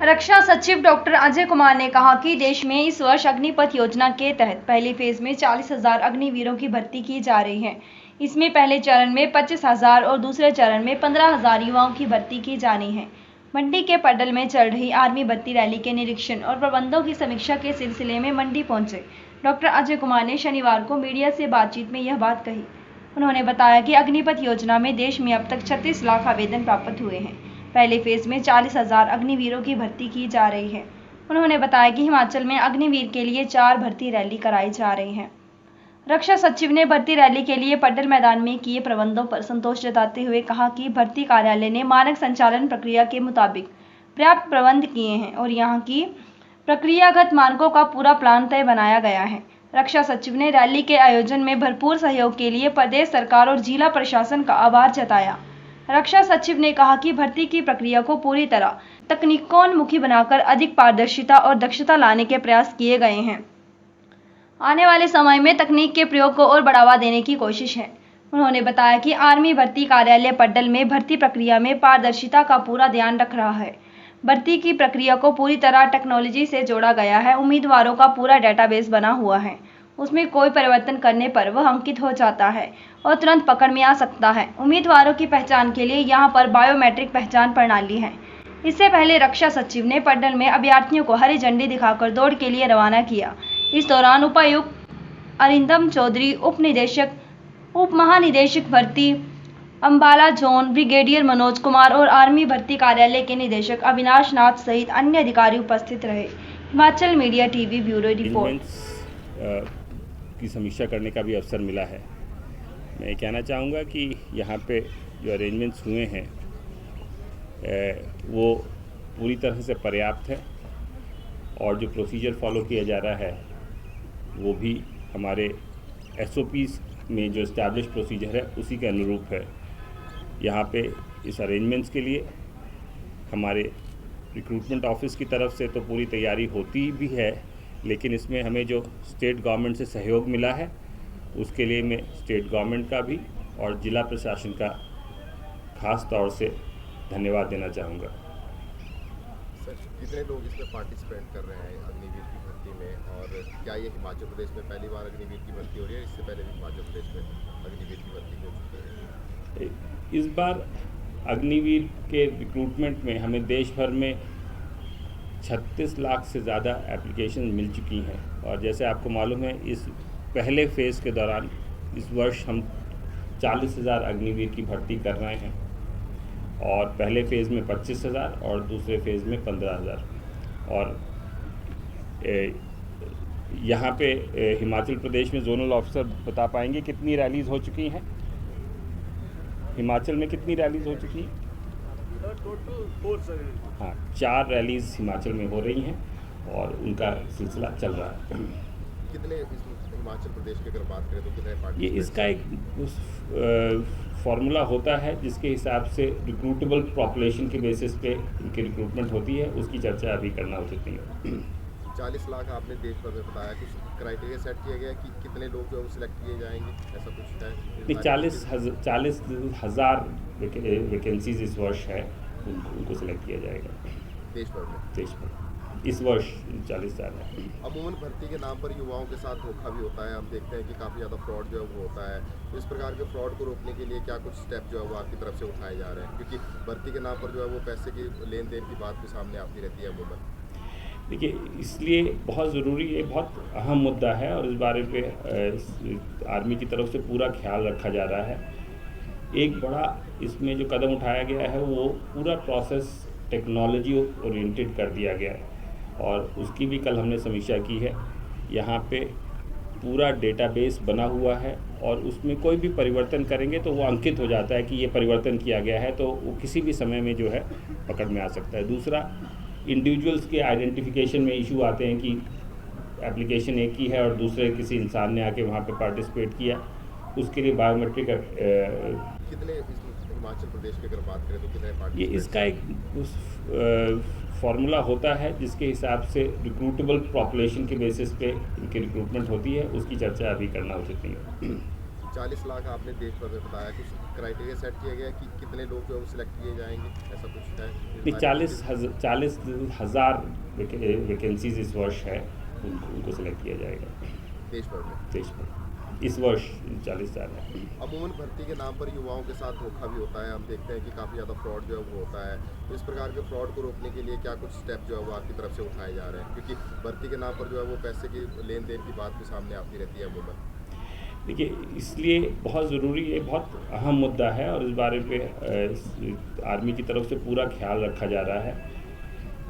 रक्षा सचिव डॉक्टर अजय कुमार ने कहा कि देश में इस वर्ष अग्निपथ योजना के तहत पहले फेज में 40,000 अग्निवीरों की भर्ती की जा रही है। इसमें पहले चरण में 25,000 और दूसरे चरण में 15,000 युवाओं की भर्ती की जानी है। मंडी के पडल में चल रही आर्मी भर्ती रैली के निरीक्षण और प्रबंधों की समीक्षा के सिलसिले में मंडी पहुंचे डॉक्टर अजय कुमार ने शनिवार को मीडिया से बातचीत में यह बात कही। उन्होंने बताया कि अग्निपथ योजना में देश में अब तक 36 लाख आवेदन प्राप्त हुए हैं। पहले फेज में 40,000 अग्निवीरों की भर्ती की जा रही है। उन्होंने बताया कि हिमाचल में अग्निवीर के लिए 4 भर्ती रैली कराई जा रही है। रक्षा सचिव ने भर्ती रैली के लिए पडल मैदान में किए प्रबंधों पर संतोष जताते हुए कहा कि भर्ती कार्यालय ने मानक संचालन प्रक्रिया के मुताबिक पर्याप्त प्रबंध किए हैं और यहाँ की प्रक्रियागत मानकों का पूरा प्लान तय बनाया गया है। रक्षा सचिव ने रैली के आयोजन में भरपूर सहयोग के लिए प्रदेश सरकार और जिला प्रशासन का आभार जताया। रक्षा सचिव ने कहा कि भर्ती की प्रक्रिया को पूरी तरह तकनीकोन्मुखी बनाकर अधिक पारदर्शिता और दक्षता लाने के प्रयास किए गए हैं। आने वाले समय में तकनीक के प्रयोग को और बढ़ावा देने की कोशिश है। उन्होंने बताया कि आर्मी भर्ती कार्यालय पडल में भर्ती प्रक्रिया में पारदर्शिता का पूरा ध्यान रख रहा है। भर्ती की प्रक्रिया को पूरी तरह टेक्नोलॉजी से जोड़ा गया है। उम्मीदवारों का पूरा डेटाबेस बना हुआ है। उसमें कोई परिवर्तन करने पर वह अंकित हो जाता है और तुरंत पकड़ में आ सकता है। उम्मीदवारों की पहचान के लिए यहाँ पर बायोमेट्रिक पहचान प्रणाली है। इससे पहले रक्षा सचिव ने पडल में अभ्यर्थियों को हरी झंडी दिखाकर दौड़ के लिए रवाना किया। इस दौरान उपायुक्त अरिंदम चौधरी, उप महानिदेशक भर्ती अंबाला जोन ब्रिगेडियर मनोज कुमार और आर्मी भर्ती कार्यालय के निदेशक अविनाश नाथ सहित अन्य अधिकारी उपस्थित रहे। Himachal media TV bureau report. की समीक्षा करने का भी अवसर मिला है। मैं कहना चाहूँगा कि यहाँ पे जो अरेंजमेंट्स हुए हैं वो पूरी तरह से पर्याप्त है और जो प्रोसीजर फॉलो किया जा रहा है वो भी हमारे SOPs में जो इस्टेब्लिश प्रोसीजर है उसी के अनुरूप है। यहाँ पे इस अरेंजमेंट्स के लिए हमारे रिक्रूटमेंट ऑफिस की तरफ से तो पूरी तैयारी होती भी है, लेकिन इसमें हमें जो स्टेट गवर्नमेंट से सहयोग मिला है उसके लिए मैं स्टेट गवर्नमेंट का भी और जिला प्रशासन का खास तौर से धन्यवाद देना चाहूँगा। सर, कितने लोग इसमें पार्टिसिपेट कर रहे हैं अग्निवीर की भर्ती में, और क्या ये हिमाचल प्रदेश में पहली बार अग्निवीर की भर्ती हो रही है? इससे पहले भी हिमाचल प्रदेश में अग्निवीर की भर्ती हो चुकी है? इस बार अग्निवीर के रिक्रूटमेंट में हमें देश भर में 36 लाख से ज़्यादा एप्लीकेशन मिल चुकी हैं और जैसे आपको मालूम है इस पहले फेज़ के दौरान इस वर्ष हम 40,000 अग्निवीर की भर्ती कर रहे हैं और पहले फेज़ में 25,000 और दूसरे फेज़ में 15,000। और यहाँ पे हिमाचल प्रदेश में जोनल ऑफिसर बता पाएंगे कितनी रैलीज़ हो चुकी हैं? हिमाचल में कितनी रैलीज़ हो चुकी हैं? हाँ, 4 रैलीज़ हिमाचल में हो रही हैं और उनका सिलसिला चल रहा है। कितने हिमाचल प्रदेश की अगर बात करें तो कितने पार्टी? ये इसका एक फार्मूला होता है जिसके हिसाब से रिक्रूटेबल पॉपुलेशन के बेसिस पे इनकी रिक्रूटमेंट होती है, उसकी चर्चा अभी करना उचित नहीं है। 40 लाख आपने देश भर में बताया, कुछ क्राइटेरिया सेट किया गया कि कितने लोग जो है वो सिलेक्ट किए जाएंगे, ऐसा कुछ है? नहीं, 40,000 वैकेंसीज इस वर्ष है, उनको सिलेक्ट किया जाएगा देश भर में। देश भर इस वर्ष 40,000 है। अमूमन भर्ती के नाम पर युवाओं के साथ धोखा भी होता है। हम देखते हैं कि काफ़ी ज़्यादा फ्रॉड जो है वो होता है। तो इस प्रकार के फ्रॉड को रोकने के लिए क्या कुछ स्टेप जो है वो आपकी तरफ से उठाए जा रहे हैं? क्योंकि भर्ती के नाम पर जो है वो पैसे की लेन देन की बात भी सामने आती रहती है अमूमन। देखिए, इसलिए बहुत ज़रूरी है, बहुत अहम मुद्दा है और इस बारे पे आर्मी की तरफ से पूरा ख्याल रखा जा रहा है। एक बड़ा इसमें जो कदम उठाया गया है वो पूरा प्रोसेस टेक्नोलॉजी ओरिएंटेड कर दिया गया है और उसकी भी कल हमने समीक्षा की है। यहाँ पे पूरा डेटाबेस बना हुआ है और उसमें कोई भी परिवर्तन करेंगे तो वो अंकित हो जाता है कि ये परिवर्तन किया गया है, तो वो किसी भी समय में जो है पकड़ में आ सकता है। दूसरा, इंडिविजुअल्स के आइडेंटिफिकेशन में इशू आते हैं कि एप्लीकेशन एक ही है और दूसरे किसी इंसान ने आके वहाँ पे पार्टिसिपेट किया, उसके लिए बायोमेट्रिक कितने हिमाचल प्रदेश की अगर बात करें तो कितने पार्टी? ये इसका एक फार्मूला होता है जिसके हिसाब से रिक्रूटेबल पॉपुलेशन के बेसिस पे इनकी रिक्रूटमेंट होती है, उसकी चर्चा अभी करना उचित नहीं है। 40 लाख आपने देश भर में बताया, कुछ क्राइटेरिया सेट किया गया कि कितने लोग जो है वो सिलेक्ट किए जाएंगे, ऐसा कुछ है? नहीं, 40,000 वैकेंसीज इस वर्ष है, उनको सेलेक्ट किया जाएगा देश भर में। देश में इस वर्ष 40,000 है। अमूमन भर्ती के नाम पर युवाओं के साथ धोखा भी होता है, हम देखते हैं कि काफ़ी ज़्यादा फ्रॉड जो है वो होता है। तो इस प्रकार के फ्रॉड को रोकने के लिए क्या कुछ स्टेप जो है वो आपकी तरफ से उठाए जा रहे हैं, क्योंकि भर्ती के नाम पर जो है वो पैसे की लेन देन की बात भी सामने आती रहती है अमूमन। देखिए, इसलिए बहुत ज़रूरी, ये बहुत अहम मुद्दा है और इस बारे पे आर्मी की तरफ से पूरा ख्याल रखा जा रहा है।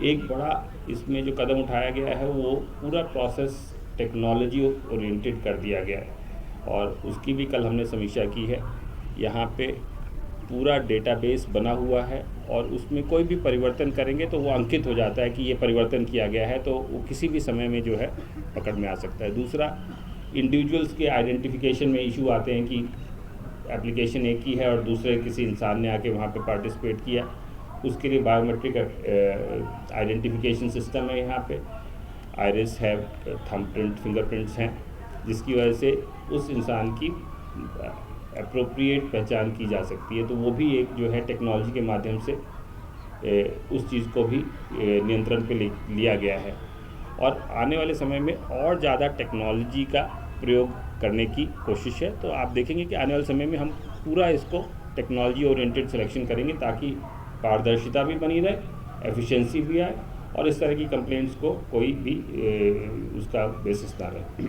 एक बड़ा इसमें जो कदम उठाया गया है वो पूरा प्रोसेस टेक्नोलॉजी ओरिएंटेड कर दिया गया है और उसकी भी कल हमने समीक्षा की है। यहाँ पे पूरा डेटाबेस बना हुआ है और उसमें कोई भी परिवर्तन करेंगे तो वो अंकित हो जाता है कि ये परिवर्तन किया गया है, तो वो किसी भी समय में जो है पकड़ में आ सकता है। दूसरा, इंडिविजुअल्स के आइडेंटिफिकेशन में इशू आते हैं कि एप्लीकेशन एक ही है और दूसरे किसी इंसान ने आके वहाँ पे पार्टिसिपेट किया, उसके लिए बायोमेट्रिक आइडेंटिफिकेशन सिस्टम है। यहाँ पे आइरिस है, थंबप्रिंट, फिंगरप्रिंट्स हैं, जिसकी वजह से उस इंसान की अप्रोप्रिएट पहचान की जा सकती है। तो वो भी एक जो है टेक्नोलॉजी के माध्यम से उस चीज़ को भी नियंत्रण पे लिया गया है और आने वाले समय में और ज़्यादा टेक्नोलॉजी का प्रयोग करने की कोशिश है। तो आप देखेंगे कि आने वाले समय में हम पूरा इसको टेक्नोलॉजी ओरिएंटेड सिलेक्शन करेंगे ताकि पारदर्शिता भी बनी रहे, एफिशिएंसी भी आए और इस तरह की कंप्लेंट्स को कोई भी उसका बेसिस ना रहे।